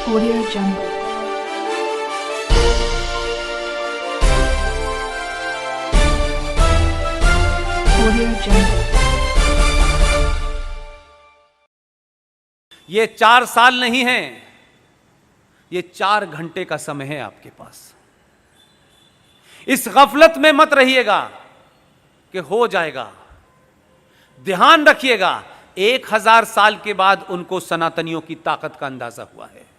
Audio Jungle. Audio Jungle. ये 4 साल नहीं है, ये 4 घंटे का समय है आपके पास। इस गफलत में मत रहिएगा कि हो जाएगा। ध्यान रखिएगा, 1000 साल के बाद उनको सनातनियों की ताकत का अंदाजा हुआ है।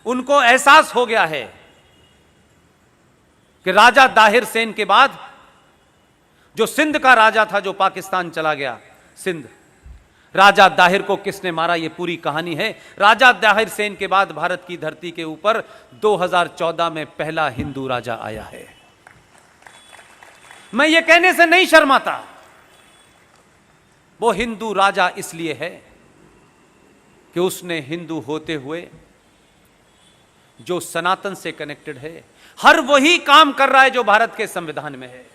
उनको एहसास हो गया है कि राजा दाहिर सेन के बाद जो सिंध का राजा था, जो पाकिस्तान चला गया, सिंध, राजा दाहिर को किसने मारा, यह पूरी कहानी है। राजा दाहिर सेन के बाद भारत की धरती के ऊपर 2014 में पहला हिंदू राजा आया है। मैं ये कहने से नहीं शर्माता। वो हिंदू राजा इसलिए है कि उसने हिंदू होते हुए जो सनातन से कनेक्टेड है, हर वही काम कर रहा है जो भारत के संविधान में है।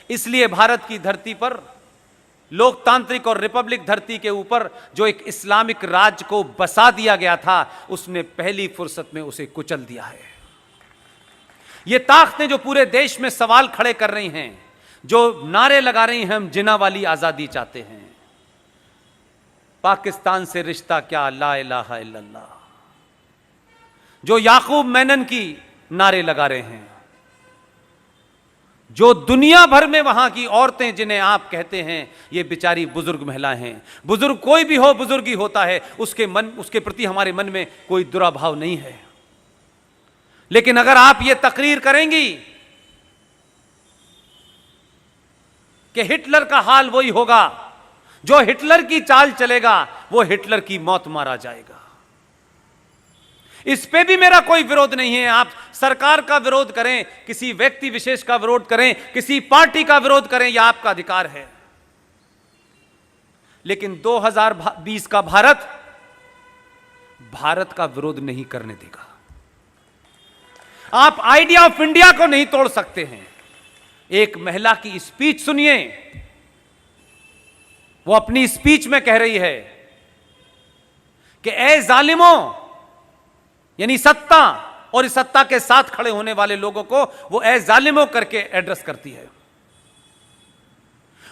इसलिए भारत की धरती पर, लोकतांत्रिक और रिपब्लिक धरती के ऊपर जो एक इस्लामिक राज्य को बसा दिया गया था, उसने पहली फुर्सत में उसे कुचल दिया है। ये ताकतें जो पूरे देश में सवाल खड़े कर रही हैं, जो नारे लगा रही हैं, हम जिन्ना वाली आजादी चाहते हैं, पाकिस्तान से रिश्ता क्या, ला इलाहा इल्लल्लाह, जो याकूब मेनन की नारे लगा रहे हैं, जो दुनिया भर में वहां की औरतें जिन्हें आप कहते हैं ये बेचारी बुजुर्ग महिलाएं हैं। बुजुर्ग कोई भी हो, बुजुर्ग ही होता है, उसके प्रति हमारे मन में कोई दुराभाव नहीं है। लेकिन अगर आप ये तकरीर करेंगी कि हिटलर का हाल वही होगा, जो हिटलर की चाल चलेगा वो हिटलर की मौत मारा जाएगा, इस पे भी मेरा कोई विरोध नहीं है। आप सरकार का विरोध करें, किसी व्यक्ति विशेष का विरोध करें, किसी पार्टी का विरोध करें, यह आपका अधिकार है। लेकिन 2020 का भारत का विरोध नहीं करने देगा। आप आइडिया ऑफ इंडिया को नहीं तोड़ सकते हैं। एक महिला की स्पीच सुनिए, वो अपनी स्पीच में कह रही है कि ए जालिमों, यानी सत्ता और इस सत्ता के साथ खड़े होने वाले लोगों को वो ए जालिमों करके एड्रेस करती है।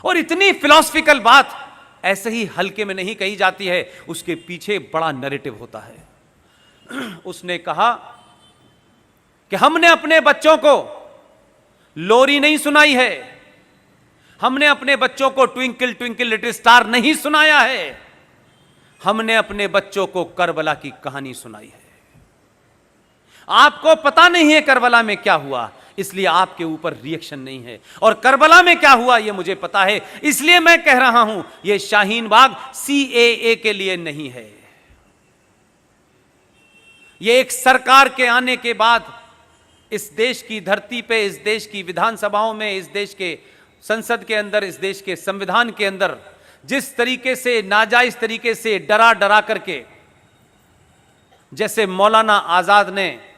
और इतनी फिलॉसफिकल बात ऐसे ही हल्के में नहीं कही जाती है, उसके पीछे बड़ा नैरेटिव होता है। उसने कहा कि हमने अपने बच्चों को लोरी नहीं सुनाई है, हमने अपने बच्चों को ट्विंकल ट्विंकल लिटिल स्टार नहीं सुनाया है, हमने अपने बच्चों को करबला की कहानी सुनाई है। आपको पता नहीं है करबला में क्या हुआ, इसलिए आपके ऊपर रिएक्शन नहीं है, और करबला में क्या हुआ यह मुझे पता है, इसलिए मैं कह रहा हूं यह शाहीन बाग CAA के लिए नहीं है। यह एक सरकार के आने के बाद इस देश की धरती पे, इस देश की विधानसभाओं में, इस देश के संसद के अंदर, इस देश के संविधान के अंदर जिस तरीके से नाजायज तरीके से डरा डरा करके, जैसे मौलाना आजाद ने,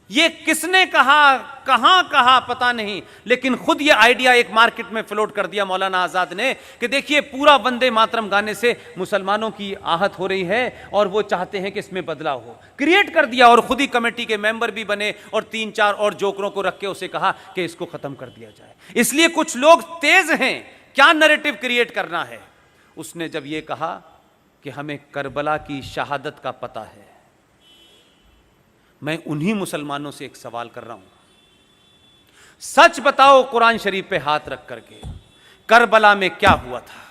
ये किसने कहा, कहां कहा पता नहीं, लेकिन खुद ये आइडिया एक मार्केट में फ्लोट कर दिया मौलाना आजाद ने कि देखिए पूरा वंदे मातरम गाने से मुसलमानों की आहत हो रही है और वो चाहते हैं कि इसमें बदलाव हो। क्रिएट कर दिया और खुद ही कमेटी के मेंबर भी बने और 3-4 और जोकरों को रख के उसे कहा कि इसको खत्म कर दिया जाए। इसलिए कुछ लोग तेज हैं क्या नैरेटिव क्रिएट करना है। उसने जब ये कहा कि हमें करबला की शहादत का पता है, मैं उन्हीं मुसलमानों से एक सवाल कर रहा हूं, सच बताओ कुरान शरीफ पे हाथ रख करके, करबला में क्या हुआ था?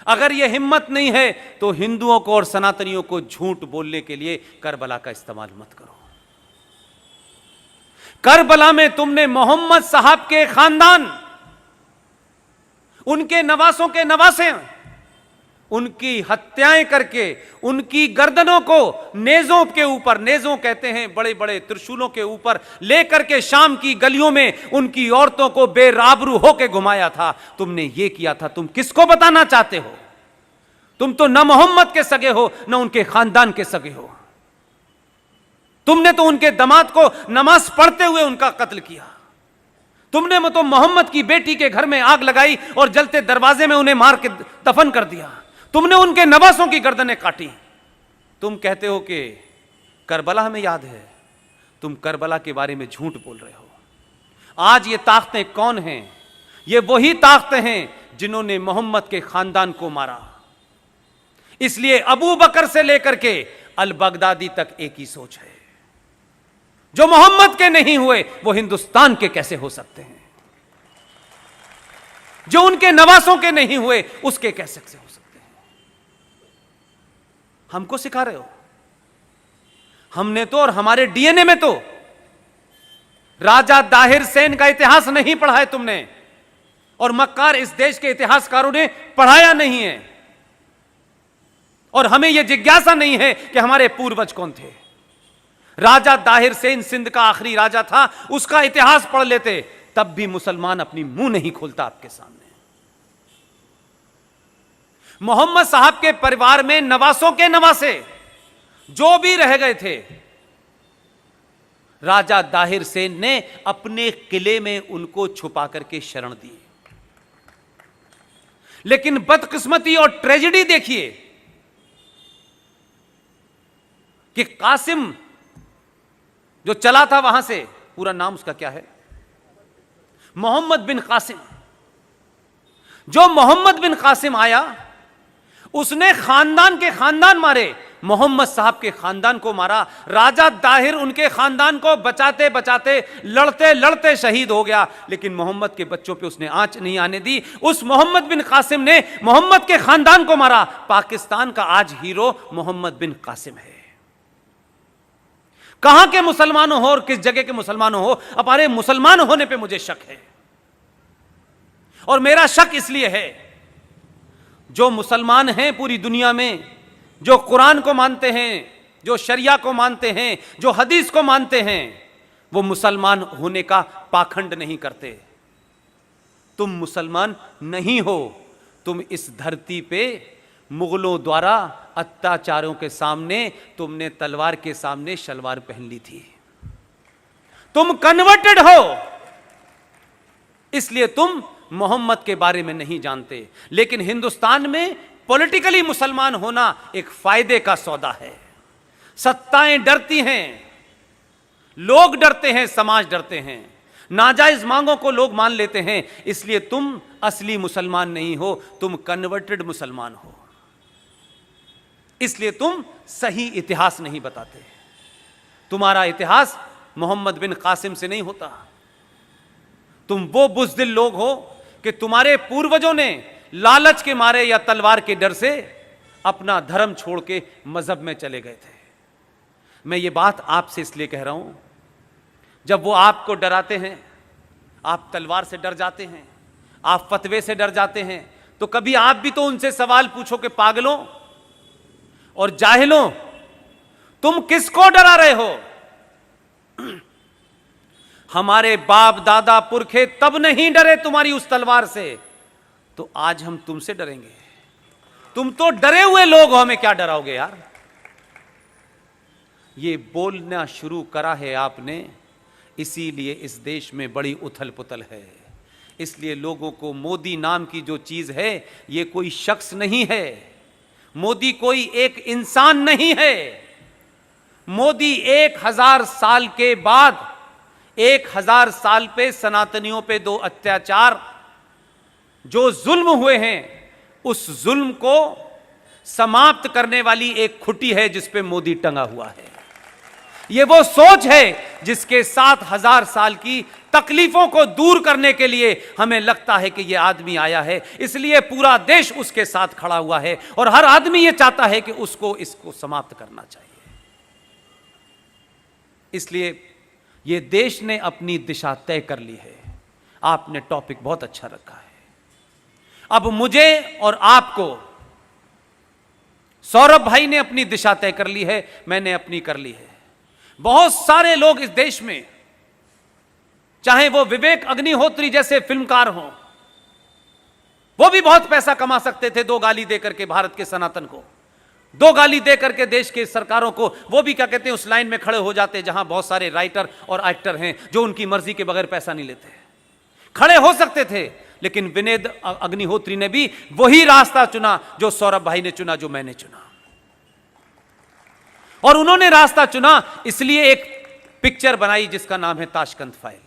अगर यह हिम्मत नहीं है तो हिंदुओं को और सनातनियों को झूठ बोलने के लिए करबला का इस्तेमाल मत करो। करबला में तुमने मोहम्मद साहब के खानदान, उनके नवासों के नवासे, उनकी हत्याएं करके उनकी गर्दनों को नेजों के ऊपर, नेजों कहते हैं बड़े बड़े त्रिशूलों के ऊपर लेकर के शाम की गलियों में उनकी औरतों को बेराबरू होकर घुमाया था। तुमने ये किया था, तुम किसको बताना चाहते हो? तुम तो न मोहम्मद के सगे हो न उनके खानदान के सगे हो। तुमने तो उनके दामाद को नमाज पढ़ते हुए उनका कत्ल किया। तुमने तो मोहम्मद की बेटी के घर में आग लगाई और जलते दरवाजे में उन्हें मार के दफन कर दिया। तुमने उनके नवासों की गर्दनें काटी। तुम कहते हो कि करबला हमें याद है, तुम करबला के बारे में झूठ बोल रहे हो। आज ये ताकतें कौन हैं? ये वही ताकतें हैं जिन्होंने मोहम्मद के खानदान को मारा। इसलिए अबू बकर से लेकर के अल बगदादी तक एक ही सोच है, जो मोहम्मद के नहीं हुए वो हिंदुस्तान के कैसे हो सकते हैं? जो उनके नवासों के नहीं हुए उसके कैसे हो सकते हैं? हमको सिखा रहे हो? हमने तो और हमारे डीएनए में तो राजा दाहिर सेन का इतिहास नहीं पढ़ा है तुमने, और मक्कार इस देश के इतिहासकारों ने पढ़ाया नहीं है, और हमें यह जिज्ञासा नहीं है कि हमारे पूर्वज कौन थे। राजा दाहिर सेन सिंध का आखिरी राजा था, उसका इतिहास पढ़ लेते, तब भी मुसलमान अपनी मुंह नहीं खोलता आपके सामने। मोहम्मद साहब के परिवार में नवासों के नवासे जो भी रह गए थे, राजा दाहिर सेन ने अपने किले में उनको छुपा करके शरण दी। लेकिन बदकिस्मती और ट्रेजेडी देखिए कि कासिम जो चला था वहां से, पूरा नाम उसका क्या है, मोहम्मद बिन कासिम। जो मोहम्मद बिन कासिम आया, उसने खानदान के खानदान मारे, मोहम्मद साहब के खानदान को मारा। राजा दाहिर उनके खानदान को बचाते बचाते लड़ते लड़ते शहीद हो गया, लेकिन मोहम्मद के बच्चों पे उसने आंच नहीं आने दी। उस मोहम्मद बिन कासिम ने मोहम्मद के खानदान को मारा। पाकिस्तान का आज हीरो मोहम्मद बिन कासिम है। कहां के मुसलमानों हो और किस जगह के मुसलमानों हो, हमारे मुसलमान होने पे मुझे शक है। और मेरा शक इसलिए है, जो मुसलमान हैं पूरी दुनिया में, जो कुरान को मानते हैं, जो शरिया को मानते हैं, जो हदीस को मानते हैं, वो मुसलमान होने का पाखंड नहीं करते। तुम मुसलमान नहीं हो, तुम इस धरती पे मुगलों द्वारा अत्याचारों के सामने तुमने तलवार के सामने शलवार पहन ली थी। तुम कन्वर्टेड हो, इसलिए तुम मोहम्मद के बारे में नहीं जानते। लेकिन हिंदुस्तान में पॉलिटिकली मुसलमान होना एक फायदे का सौदा है। सत्ताएं डरती हैं, लोग डरते हैं, समाज डरते हैं, नाजायज मांगों को लोग मान लेते हैं। इसलिए तुम असली मुसलमान नहीं हो, तुम कन्वर्टेड मुसलमान हो। इसलिए तुम सही इतिहास नहीं बताते। तुम्हारा इतिहास मोहम्मद बिन कासिम से नहीं होता। तुम वो बुज़दिल लोग हो कि तुम्हारे पूर्वजों ने लालच के मारे या तलवार के डर से अपना धर्म छोड़ के मजहब में चले गए थे। मैं ये बात आपसे इसलिए कह रहा हूं, जब वो आपको डराते हैं, आप तलवार से डर जाते हैं, आप फतवे से डर जाते हैं, तो कभी आप भी तो उनसे सवाल पूछो कि पागलों और जाहिलों, तुम किसको डरा रहे हो? हमारे बाप दादा पुरखे तब नहीं डरे तुम्हारी उस तलवार से, तो आज हम तुमसे डरेंगे? तुम तो डरे हुए लोग हो, हमें क्या डराओगे यार? ये बोलना शुरू करा है आपने, इसीलिए इस देश में बड़ी उथल पुथल है। इसलिए लोगों को मोदी नाम की जो चीज है, ये कोई शख्स नहीं है, मोदी कोई एक इंसान नहीं है। मोदी 1000 साल के बाद, 1000 साल पे सनातनियों पे 2 अत्याचार जो जुल्म हुए हैं, उस जुल्म को समाप्त करने वाली एक खुटी है जिस पे मोदी टंगा हुआ है। ये वो सोच है जिसके 7000 साल की तकलीफों को दूर करने के लिए हमें लगता है कि ये आदमी आया है, इसलिए पूरा देश उसके साथ खड़ा हुआ है और हर आदमी ये चाहता है कि इसको समाप्त करना चाहिए। इसलिए ये देश ने अपनी दिशा तय कर ली है। आपने टॉपिक बहुत अच्छा रखा है। अब मुझे और आपको, सौरभ भाई ने अपनी दिशा तय कर ली है, मैंने अपनी कर ली है। बहुत सारे लोग इस देश में, चाहे वो विवेक अग्निहोत्री जैसे फिल्मकार हों, वो भी बहुत पैसा कमा सकते थे 2 गाली देकर के भारत के सनातन को, 2 गाली देकर के देश के सरकारों को। वो भी क्या कहते हैं, उस लाइन में खड़े हो जाते जहां बहुत सारे राइटर और एक्टर हैं जो उनकी मर्जी के बगैर पैसा नहीं लेते। खड़े हो सकते थे, लेकिन विनेद अग्निहोत्री ने भी वही रास्ता चुना जो सौरभ भाई ने चुना, जो मैंने चुना। और उन्होंने रास्ता चुना इसलिए एक पिक्चर बनाई जिसका नाम है ताशकंद फाइल।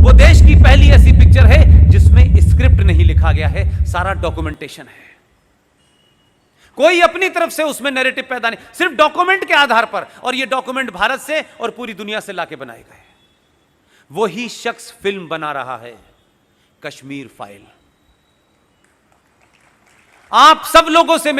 वो देश की पहली ऐसी पिक्चर है जिसमें स्क्रिप्ट नहीं लिखा गया है, सारा डॉक्यूमेंटेशन है। कोई अपनी तरफ से उसमें नैरेटिव पैदा नहीं, सिर्फ डॉक्यूमेंट के आधार पर। और ये डॉक्यूमेंट भारत से और पूरी दुनिया से लाके बनाए गए। वही शख्स फिल्म बना रहा है कश्मीर फाइल। आप सब लोगों से